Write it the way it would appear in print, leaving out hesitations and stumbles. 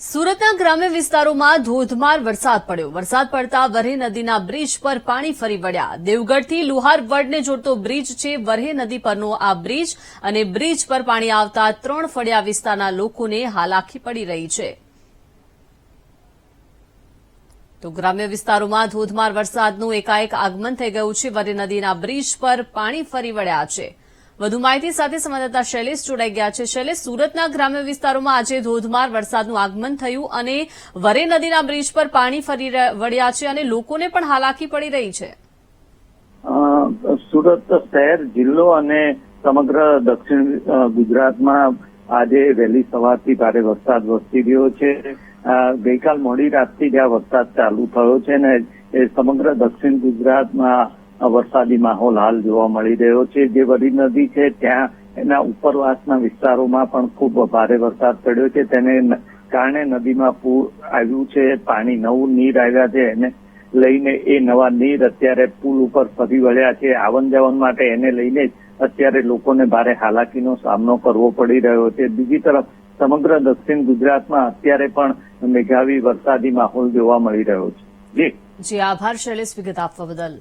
સુરતના ગ્રામ્ય વિસ્તારોમાં ધોધમાર વરસાદ પડ્યો। વરસાદ પડતા વરહે નદીના બ્રિજ પર પાણી ફરી વળ્યા। દેવગઢથી લુહારવડને જોડતો બ્રિજ છે વરહે નદી પરનો આ બ્રિજ અને બ્રિજ પર પાણી આવતા 3 ફળિયા વિસ્તારના લોકોને હાલાકી પડી રહી છે। તો ગ્રામ્ય વિસ્તારોમાં ધોધમાર વરસાદનું એકાએક આગમન થઈ ગયું છે। વરહે નદીના બ્રિજ પર પાણી ફરી વળ્યા છે। વધુ માહિતી સાથે સંવાદદાતા શૈલેષ જોડાઈ ગયા છે। શૈલેષ, સુરતના ગ્રામ્ય વિસ્તારોમાં આજે ધોધમાર વરસાદનું આગમન થયું અને વરહે નદીના બ્રિજ પર પાણી ફરી વળ્યા છે અને લોકોને પણ હાલાકી પડી રહી છે। સુરત શહેર, જિલ્લો અને સમગ્ર દક્ષિણ ગુજરાતમાં આજે વહેલી સવારથી ભારે વરસાદ વરસી રહ્યો છે। ગઈકાલ મોડી રાતથી જ આ વરસાદ ચાલુ થયો છે અને સમગ્ર દક્ષિણ ગુજરાતમાં વરસાદી માહોલ હાલ જોવા મળી રહ્યો છે। જે વરહે નદી છે ત્યાં એના ઉપરવાસના વિસ્તારોમાં પણ ખૂબ ભારે વરસાદ પડ્યો છે। તેને કારણે નદીમાં પૂર આવ્યું છે। પાણી નવું નીર આવ્યા છે, એને લઈને એ નવા નીર અત્યારે પુલ ઉપર ફરી વળ્યા છે। આવન જાવન માટે એને લઈને અત્યારે લોકોને ભારે હાલાકીનો સામનો કરવો પડી રહ્યો છે। બીજી તરફ સમગ્ર દક્ષિણ ગુજરાતમાં અત્યારે પણ મેઘાવી વરસાદી માહોલ જોવા મળી રહ્યો છે। જી આભાર શૈલેષ, વિગત આપવા બદલ।